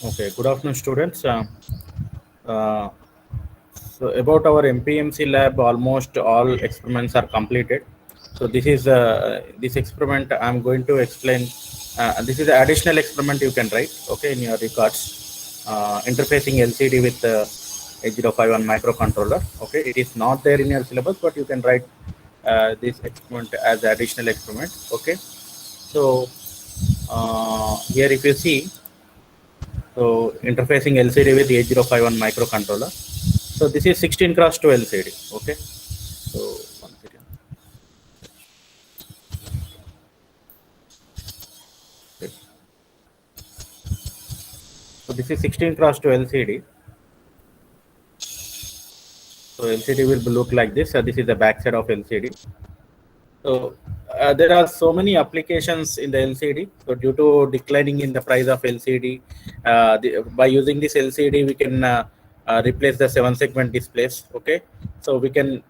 Okay, good afternoon, students. Uh, so about our MPMC lab, almost all experiments are completed. So this experiment I'm going to explain. This is the additional experiment you can write, okay, in your records. Interfacing LCD with 8051 microcontroller. Okay, it is not there in your syllabus, but you can write this experiment as additional experiment. Okay, so here if you see. So interfacing LCD with 8051 microcontroller. So this is 16 cross 2 LCD. Okay. So one second. Okay. So this is 16 cross 2 LCD. So LCD will look like this. This is the back side of LCD. So there are so many applications in the LCD. So due to declining in the price of LCD, by using this LCD, we can replace the 7-segment displays. Okay. So we can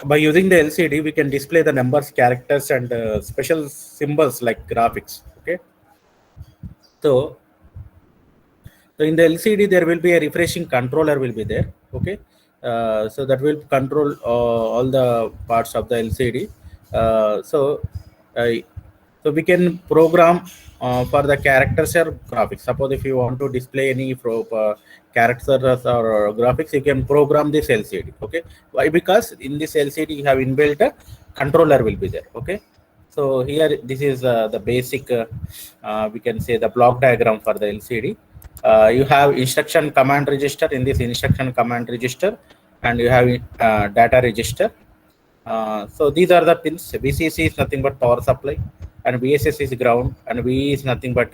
by using the LCD, we can display the numbers, characters, and special symbols like graphics. Okay, so in the LCD there will be a refreshing controller will be there. Okay, so that will control all the parts of the LCD. Uh, so we can program for the characters or graphics. Suppose if you want to display any characters or graphics, you can program this LCD. Okay, why? Because in this LCD you have inbuilt a controller will be there. Okay, so here this is the basic we can say the block diagram for the LCD. You have instruction command register. In this instruction command register, and you have data register. So these are the pins. VCC is nothing but power supply, and VSS is ground, and VE is nothing but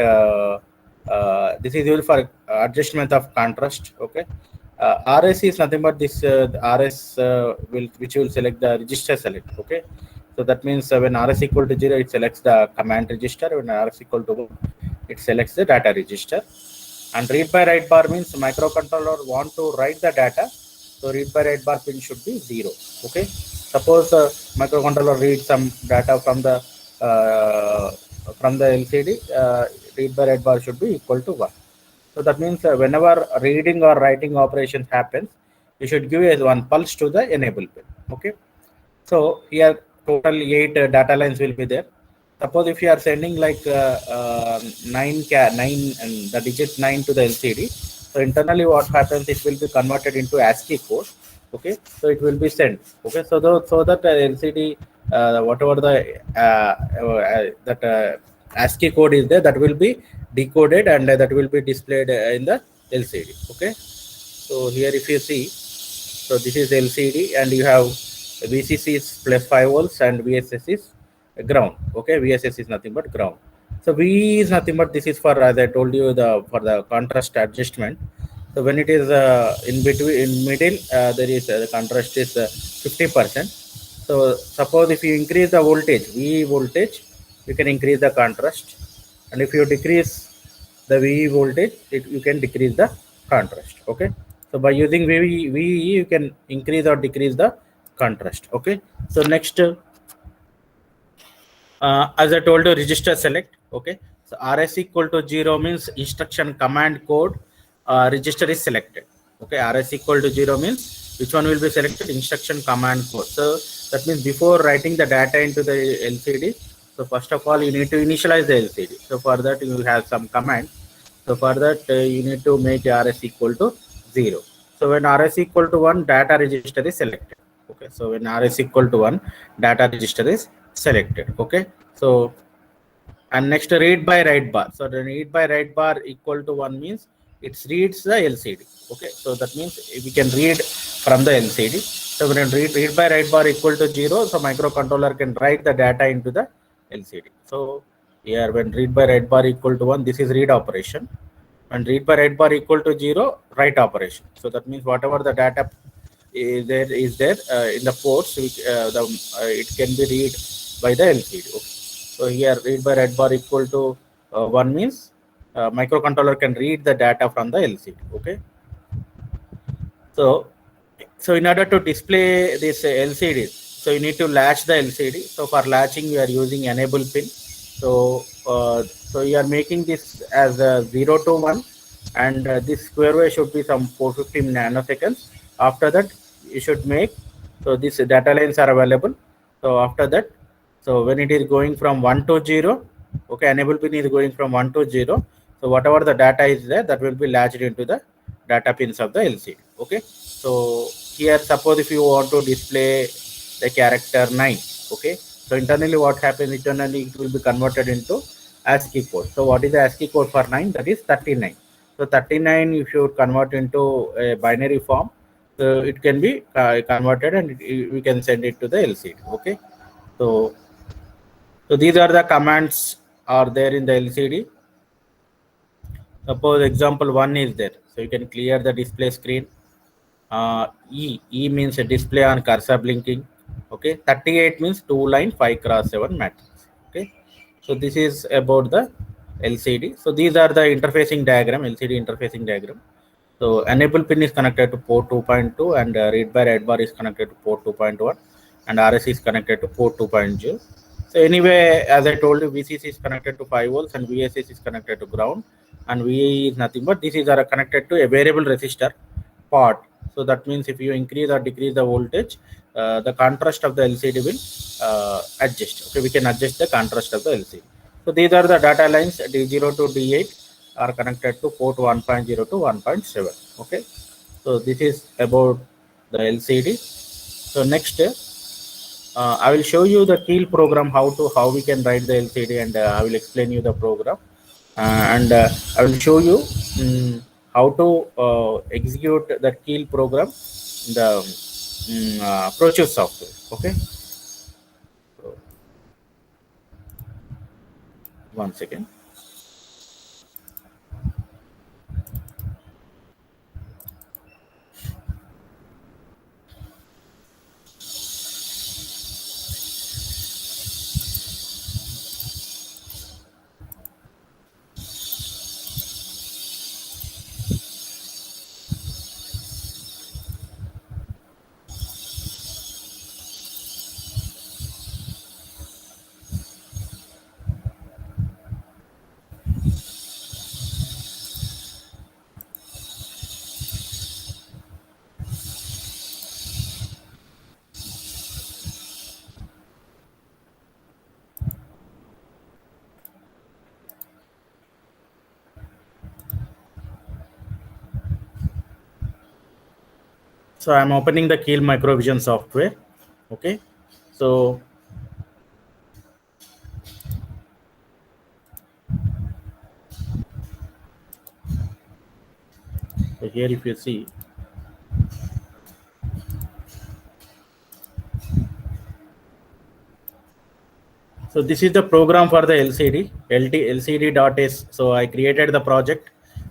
this is used for adjustment of contrast. Okay, RS is nothing but this RS which will select the register select. Okay, so that means when RS equal to 0, it selects the command register. When RS equal to 1, it selects the data register. And read by write bar means microcontroller want to write the data. So read by write bar pin should be 0. Okay. Suppose microcontroller reads some data from the LCD. Read by write bar should be equal to 1. So that means whenever reading or writing operation happens, you should give as one pulse to the enable pin. Okay. So here total 8 data lines will be there. Suppose if you are sending like 9 and the digit 9 to the LCD, so internally what happens, it will be converted into ASCII code. Okay, so it will be sent. Okay, so that LCD whatever the that ASCII code is there, that will be decoded and that will be displayed in the LCD. Okay, so here if you see, so this is LCD and you have VCC is plus 5 volts and VSS is ground. Okay, VSS is nothing but ground. So V is nothing but this is for, as I told you, for the contrast adjustment. So when it is in between, in middle, there is the contrast is 50%. So suppose if you increase the voltage, V voltage, you can increase the contrast, and if you decrease the VE voltage, you can decrease the contrast. Okay, so by using VE, you can increase or decrease the contrast. Okay, so next. As I told you, register select. Okay, so RS equal to 0 means instruction command code register is selected. Okay, RS equal to 0 means which one will be selected? Instruction command code. So that means before writing the data into the LCD, so first of all you need to initialize the LCD. So for that you have some command. So for that you need to make RS equal to 0. So when RS equal to 1, data register is selected. Okay, so when RS equal to 1, data register is selected. Okay, so and next read by write bar. So the read by write bar equal to 1 means it reads the LCD. Okay, so that means we can read from the LCD. So when read by write bar equal to 0, so microcontroller can write the data into the LCD. So here when read by write bar equal to 1, this is read operation. When read by write bar equal to 0, write operation. So that means whatever the data is there in the ports, which it can be read by the LCD. Okay. So here read by write bar equal to 1 means microcontroller can read the data from the LCD. Okay. So in order to display this LCD, so you need to latch the LCD. So for latching, we are using enable pin. So so you are making this as a 0 to 1. and this square wave should be some 450 nanoseconds. After that, you should make, so these data lines are available. So after that, so when it is going from 1 to 0, okay, enable pin is going from 1 to 0. So whatever the data is there, that will be latched into the data pins of the LCD. Okay, so here suppose if you want to display the character 9, okay, so internally what happens, internally it will be converted into ASCII code. So what is the ASCII code for 9? That is 39. So 39 if you convert into a binary form, so it can be converted and we can send it to the LCD. Okay, so these are the commands are there in the LCD. Suppose example 1 is there, so you can clear the display screen. E means a display on cursor blinking. Okay, 38 means 2 line 5x7 matrix. Okay, so this is about the LCD. So these are the interfacing diagram, LCD interfacing diagram. So enable pin is connected to port 2.2 and read by write bar is connected to port 2.1 and RS is connected to port 2.0. So anyway, as I told you, VCC is connected to 5 volts and VSS is connected to ground, and VAE is nothing but this is connected to a variable resistor part. So that means if you increase or decrease the voltage, the contrast of the LCD will adjust. Okay, we can adjust the contrast of the LCD. So these are the data lines D0 to D8 are connected to port 1.0 to 1.7. Okay, so this is about the LCD. So next, I will show you the Keel program, how we can write the LCD, and I will explain you the program, and I will show you how to execute the Keel program in the ProChew software. Okay, so, one second. So I'm opening the Keel Microvision software. Okay, so here if you see, so this is the program for the LCD, LCD.s. So I created the project,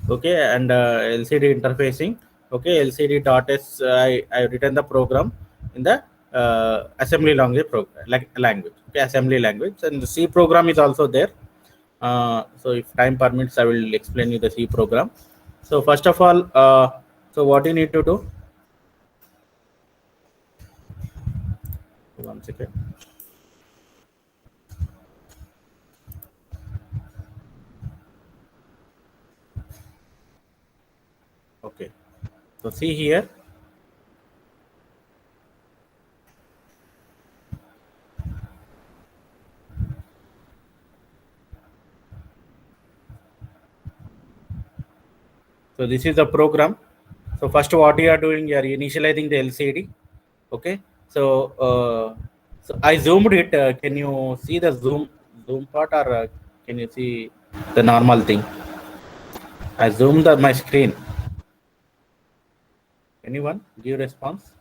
okay, and LCD interfacing, okay, LCD.s. I written the program in the assembly language, okay, assembly language, and the C program is also there. So if time permits, I will explain you the C program. So first of all, so what you need to do? One second. Okay, so see here. So this is the program. So first what you are doing, you are initializing the LCD. Okay, so I zoomed it. Can you see the zoom part, or can you see the normal thing? I zoomed my screen. Anyone give response?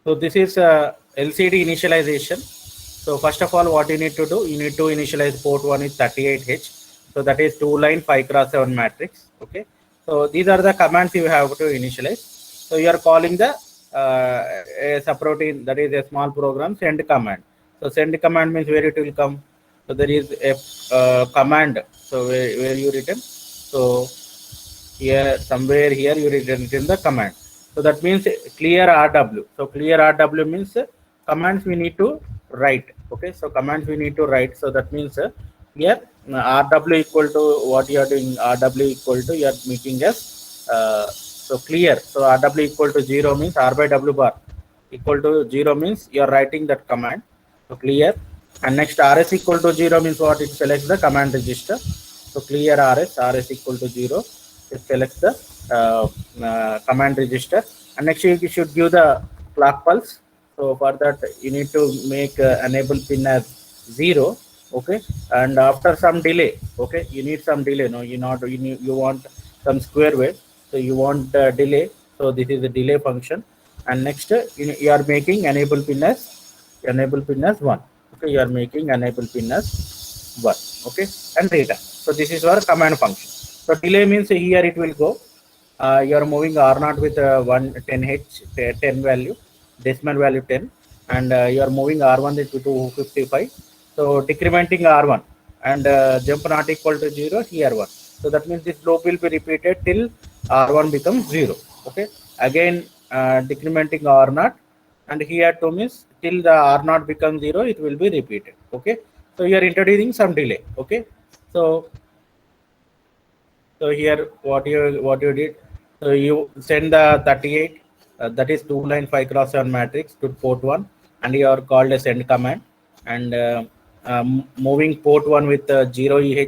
So this is LCD initialization. So first of all, what you need to do, you need to initialize port 1 is 38H. So that is 2 line 5x7 matrix. Okay. So these are the commands you have to initialize. So you are calling the a subroutine, that is a small program, send command. So send command means where it will come. So there is a command. So where you written. So here somewhere here you written the command. So So that means clear RW. So clear RW means commands we need to write. Okay, so commands we need to write. So that means here RW equal to what you are doing. RW equal to you are making as so clear. So RW equal to 0 means R by W bar equal to 0 means you are writing that command. So clear. And next RS equal to 0 means what? It selects the command register. So clear RS equal to 0. It selects the command register. And next you should give the clock pulse. So for that you need to make enable pin as 0. Okay, and after some delay, okay, you need some delay. No, you want some square wave, so you want delay. So this is the delay function. And next you are making enable pin as 1. Okay, you are making enable pin as 1. Okay, and return. So this is our command function. So delay means here it will go. You are moving R0 with 10H 10 value, decimal value 10, and you are moving R1 to 255. So decrementing R1 and jump not equal to 0 here 1. So that means this loop will be repeated till R1 becomes 0. Okay, again decrementing R0, and here 2 means till the R0 becomes 0 it will be repeated. Okay, so you are introducing some delay. Okay, so here what you did, so you send the 38 that is 2 line 5 cross 7 matrix to port 1, and you are called a send command, and moving port 1 with 0 eh.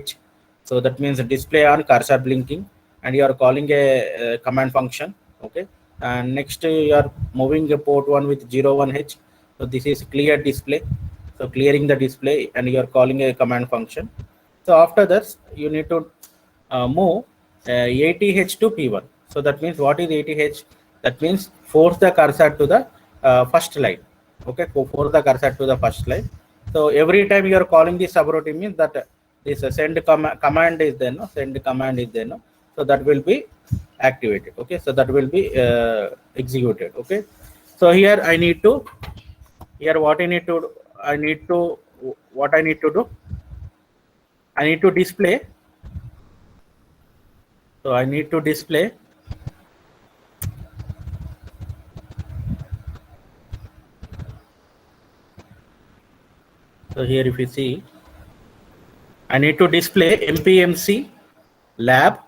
So that means display on cursor blinking, and you are calling a command function. Okay, and next you are moving a port 1 with 01H. So this is clear display, so clearing the display, and you are calling a command function. So after that you need to move ATH to P1. So that means what is ATH? That means force the cursor to the first line. Okay, force the cursor to the first line. So every time you are calling this subroutine means that this send command is there, no? Send command is there, no? So that will be activated. Okay, so that will be executed. Okay, so here I need to, here what I need to do, what I need to do, I need to display. So I need to display. So here if you see, I need to display MPMC lab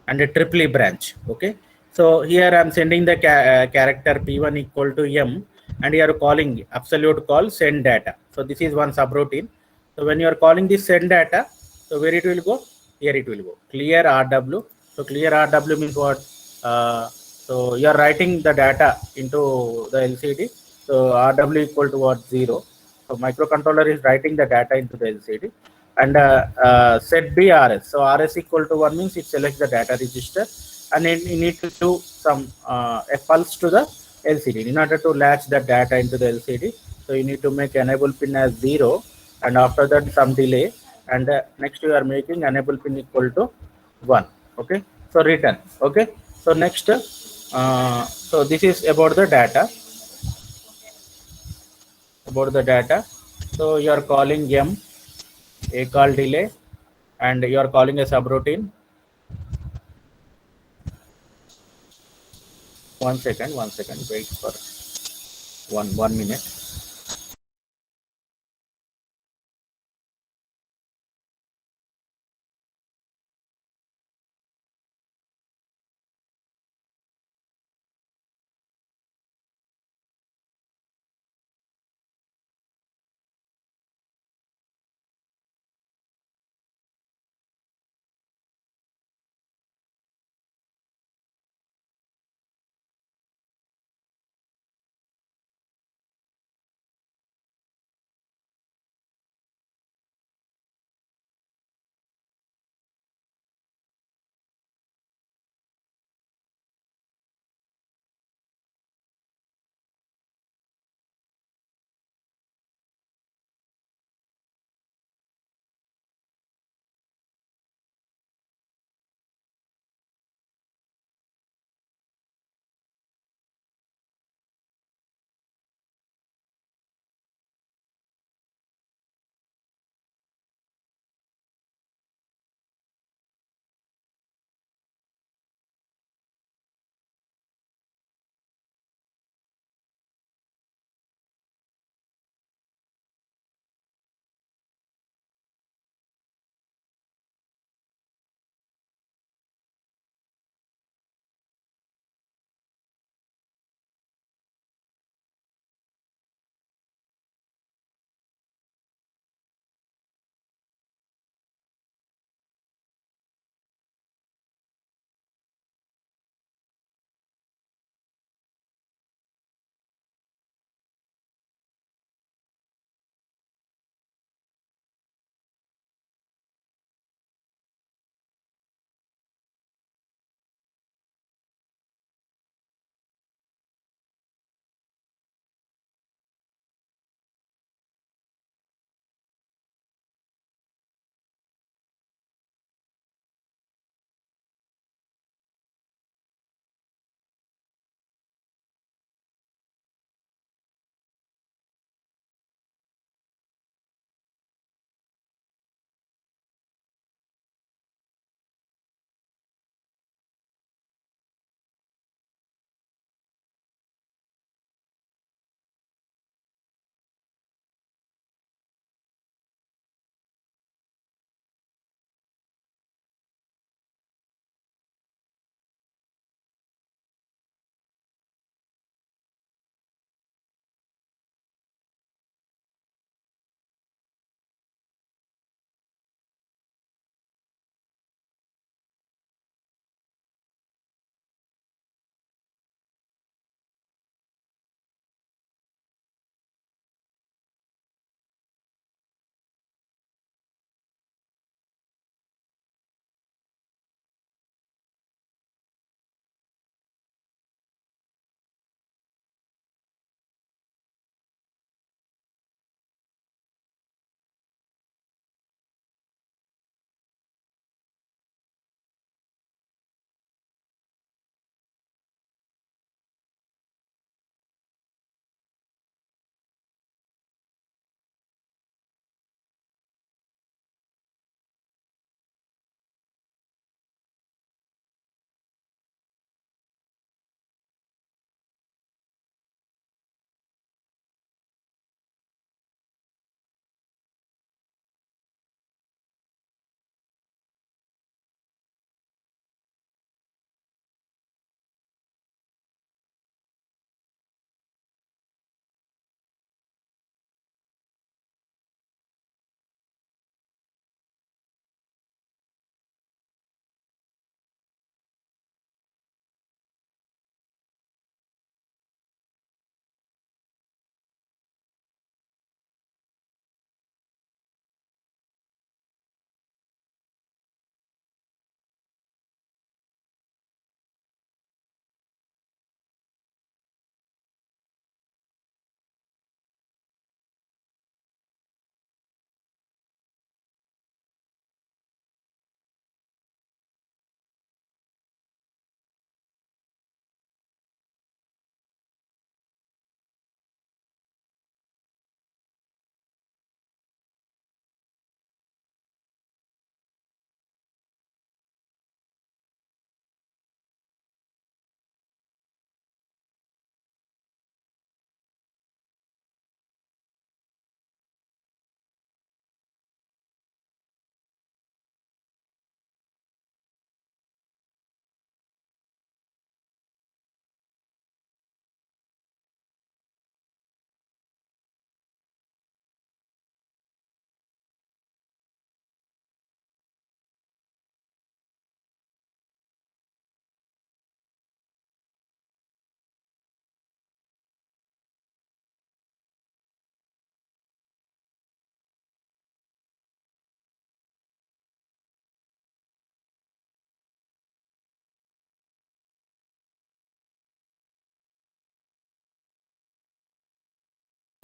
and a triple E branch. Okay, so here I'm sending the character P1 equal to M, and you are calling absolute call send data. So this is one subroutine. So when you are calling this send data, so where it will go? Here it will go. Clear RW. So clear RW means what? So you are writing the data into the LCD. So RW equal to what? 0. So microcontroller is writing the data into the LCD, and set BRS. So RS equal to 1 means it selects the data register, and you need to do some a pulse to the LCD in order to latch the data into the LCD. So you need to make enable pin as 0, and after that some delay, and next you are making enable pin equal to 1. Okay, so return. Okay, so next so this is about the data, so you are calling a call delay, and you are calling a subroutine. One second, wait for 1 minute.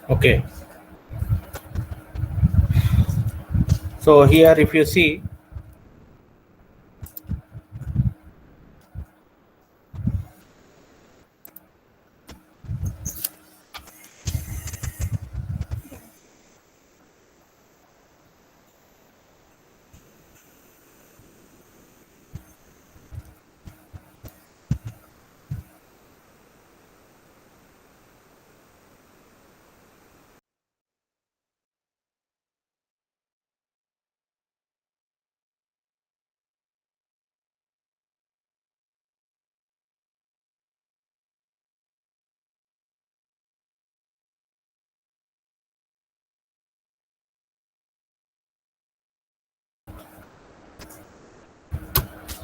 Okay. So here, if you see,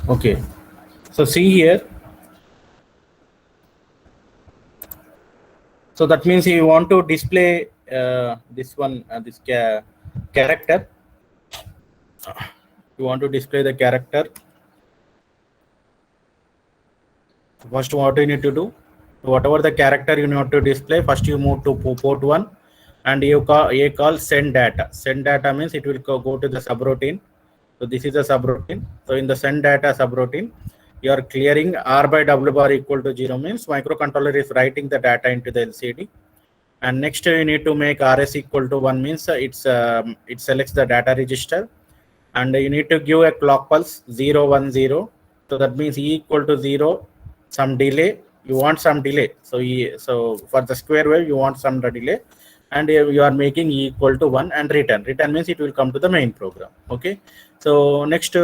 okay. So see here. So that means you want to display this one, this character. You want to display the character. First, what you need to do, whatever the character you need to display, first you move to port 1 and you call send data. Send data means it will go to the subroutine. So this is a subroutine. So in the send data subroutine, you are clearing R by W bar equal to 0 means microcontroller is writing the data into the LCD. And next you need to make RS equal to 1 means it selects the data register, and you need to give a clock pulse 0 1 0. So that means E equal to 0, some delay, you want some delay. So for the square wave you want some delay, and you are making E equal to 1 and return means it will come to the main program. Okay. So next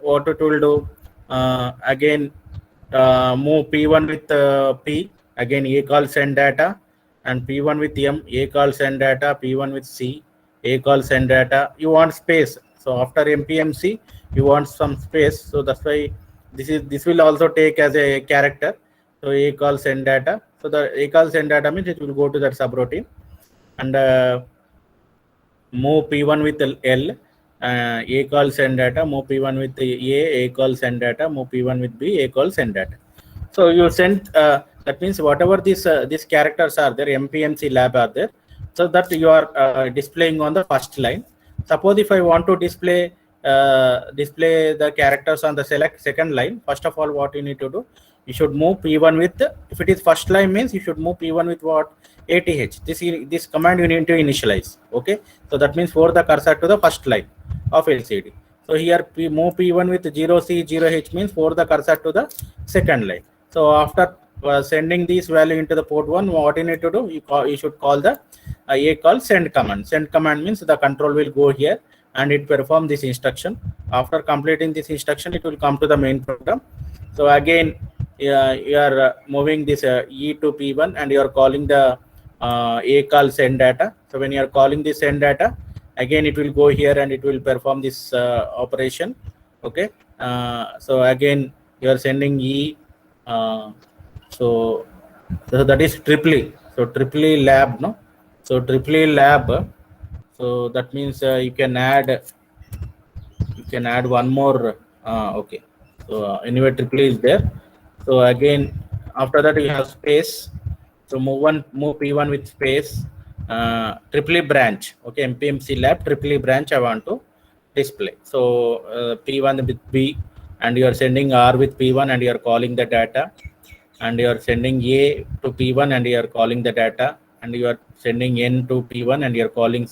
what it will do, again move P1 with P, again A call send data, and P1 with M, A call send data, P1 with C, A call send data. You want space. So after MPMC, you want some space. So that's why this will also take as a character. So A call send data. So the A call send data means it will go to that subroutine, and move P1 with L, A call send data, move P1 with A call send data, move P1 with B, A call send data. So you send, that means whatever these characters are there, MPMC lab are there, so that you are displaying on the first line. Suppose if I want to display the characters on the second line, first of all, what you need to do, you should move P1 with, if it is first line means you should move P1 with what, ATH. This command you need to initialize. Okay, so that means for the cursor to the first line of LCD. So here move P1 with 0C 0H means for the cursor to the second line. So after sending this value into the port 1, what you need to do, you should call the A call send command. Send command means the control will go here and it perform this instruction. After completing this instruction, it will come to the main program. So again, you are moving this E to P1 and you are calling the A call send data. So when you are calling this send data, again it will go here and it will perform this operation. Okay. So again you are sending E. So that is triply. So triply lab, no. So triply lab. So that means you can add one more. Okay. So anyway, triply is there. So again, after that you have space. So move P1 with space. Triply branch. Okay, MPMC lab triply branch I want to display. So P1 with B, and you are sending R with P1 and you are calling the data, and you are sending A to P1 and you are calling the data, and you are sending N to P1 and you are calling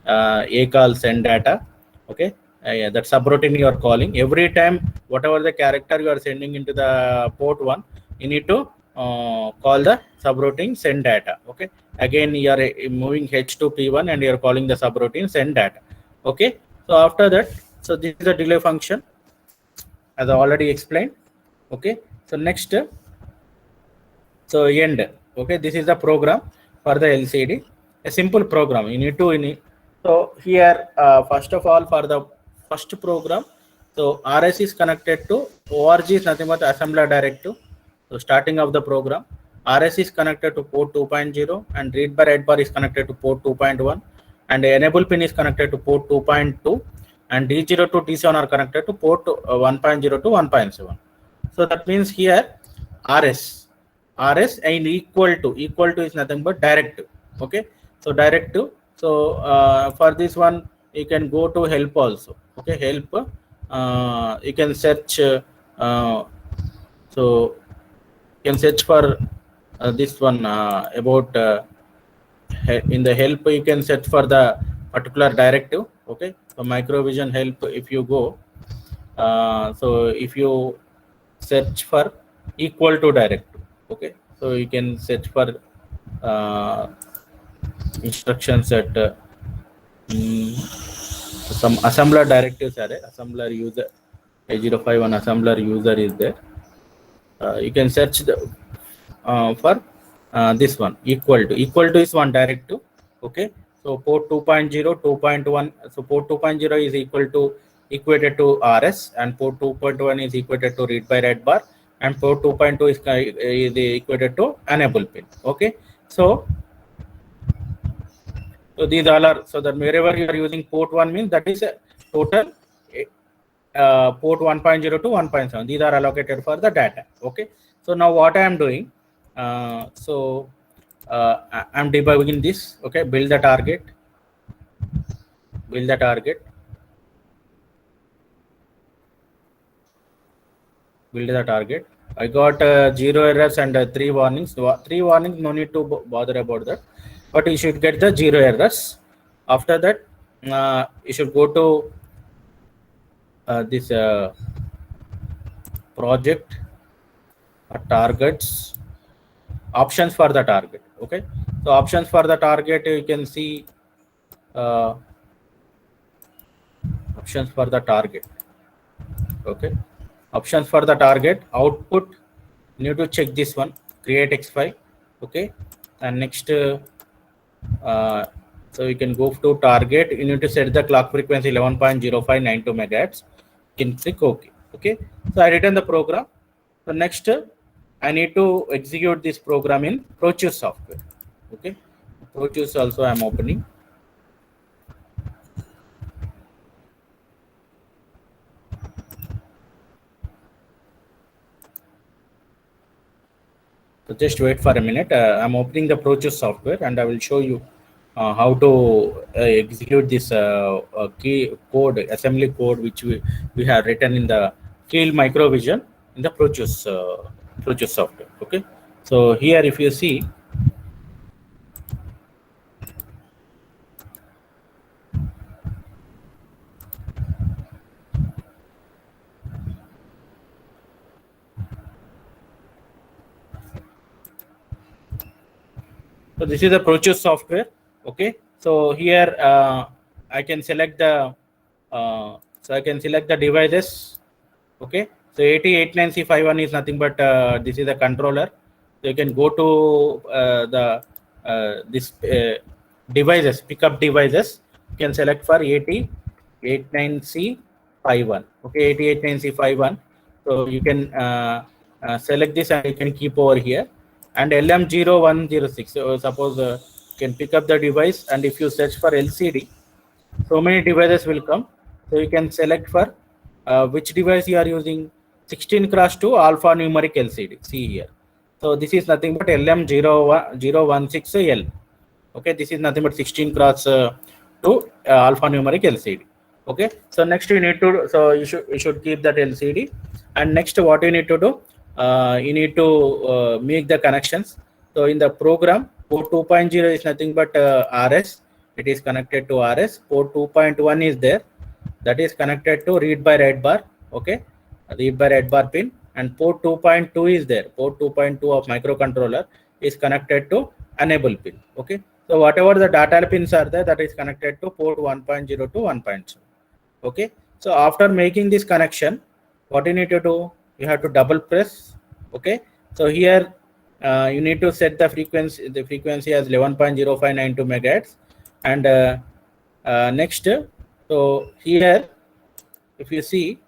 A call send data. Okay, yeah, that subroutine you are calling. Every time whatever the character you are sending into the port 1, you need to call the subroutine send data. Okay, again you are moving H to P1 and you are calling the subroutine send data. Okay, so after that, so this is the delay function as I already explained. Okay, so next, so end. Okay, this is the program for the LCD, a simple program. You need to so here first of all, for the first program, so RS is connected to ORG is nothing but assembler directive. So starting of the program, RS is connected to port 2.0 and read bar write bar is connected to port 2.1, and enable pin is connected to port 2.2, and D0 to D7 are connected to port 1.0 to 1.7. So that means here RS and equal to is nothing but directive. Okay, So directive. So for this one you can go to help also. Okay, help. You can search. So you can search for this one about in the help. You can search for the particular directive. Okay, so microvision help. If you go, so if you search for equal to directive. Okay, so you can search for uh, instructions at some assembler directives are there. Assembler user A051 assembler user is there. You can search the for this one equal to is one directive. Okay, so port 2.0 2.1. So port 2.0 is equated to rs, and port 2.1 is equated to read by write bar, and port 2.2 is equated to enable pin. Okay, so these all are, so that wherever you are using port 1 means that is a total port 1.0 to 1.7. These are allocated for the data. Okay, so now what I am doing, I'm debugging this. Okay, build the target. Build the target. Build the target. I got 0 errors and 3 warnings. 3 warnings, no need to bother about that. But you should get the 0 errors. After that, you should go to this project targets, options for the target. Okay, so options for the target, you can see options for the target. Okay, options for the target output, you need to check this one, create x file. Okay, and next so you can go to target. You need to set the clock frequency 11.0592 megahertz. You can click OK. Okay, so I written the program. So next I need to execute this program in ProChews software. Okay, ProChews also I am opening. So just wait for a minute. I'm opening the ProChews software and I will show you how to execute this key code, assembly code, which we have written in the Field Microvision in the ProChews software. Okay, so here if you see, so this is the ProChews software. Okay, so here I can select the devices. Okay, so 8089C51 is nothing but this is a controller. So you can go to the this devices, pickup devices. You can select for 8089C51. Okay, 8089C51. So you can select this and you can keep over here. And LM0106. So suppose you can pick up the device, and if you search for LCD, so many devices will come. So you can select for which device you are using. 16x2 alphanumeric LCD. See here. So this is nothing but LM016L. Okay, this is nothing but 16x2 alphanumeric LCD. Okay, so next you need to, so you should keep that LCD. And next what you need to do, you need to make the connections. So in the program, port 2.0 is nothing but RS. It is connected to RS. Port 2.1 is there, that is connected to read by write bar. Okay, read by write bar pin. And port 2.2 is there. Port 2.2 of microcontroller is connected to enable pin. Okay, so whatever the data pins are there, that is connected to port 1.0 to 1.7. Okay, so after making this connection, what you need to do, you have to double press. Okay, so here you need to set the frequency as 11.0592 megahertz. And next, so here if you see,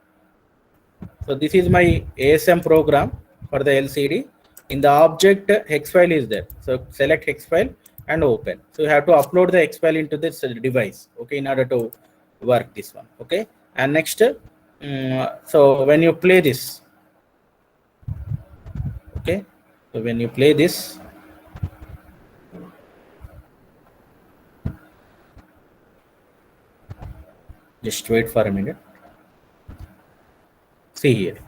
so this is my ASM program for the LCD. In the object, hex file is there. So select hex file and open. So you have to upload the hex file into this device. Okay, in order to work this one. Okay, and next, so when you play this, okay, so when you play this, Just wait for a minute. See here.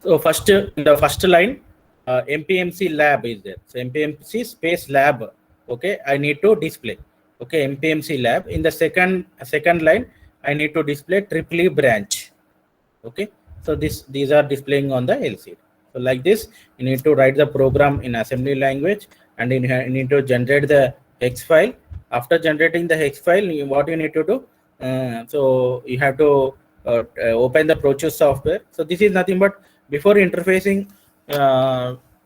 So first, in the first line, MPMC lab is there. So MPMC space lab. Okay, I need to display. Okay, MPMC lab. In the second line, I need to display triple branch. Okay, so these are displaying on the LCD. So like this, you need to write the program in assembly language, and you need to generate the hex file. After generating the hex file, what you need to do? So you have to open the ProChews software. So this is nothing but before interfacing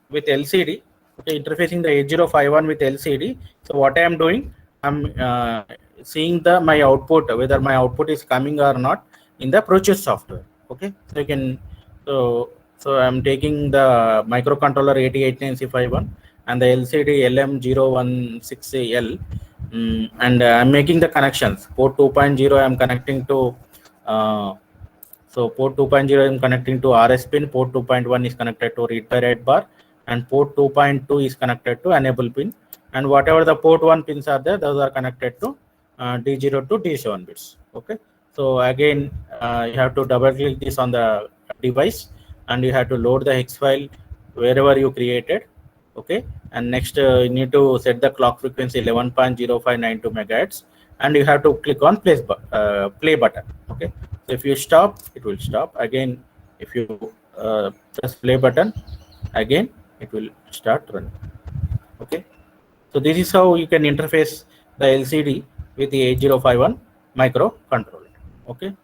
with LCD, okay, interfacing the 8051 with LCD. So what I am doing, I'm seeing my output, whether my output is coming or not in the ProChews software. Okay, so you can so I'm taking the microcontroller 8089C51 and the LCD LM016L, and I'm making the connections. Port 2.0 I'm connecting to so port 2.0 I'm connecting to RS pin, port 2.1 is connected to read by write bar, and port 2.2 is connected to enable pin, and whatever the port 1 pins are there, those are connected to D0 to D7 bits. Okay, so again you have to double click this on the device, and you have to load the hex file wherever you created. Okay, and next you need to set the clock frequency 11.0592 megahertz, and you have to click on play button. Okay, so if you stop, it will stop. Again, if you press play button, again it will start running. Okay, so this is how you can interface the LCD with the 8051 microcontroller. Okay.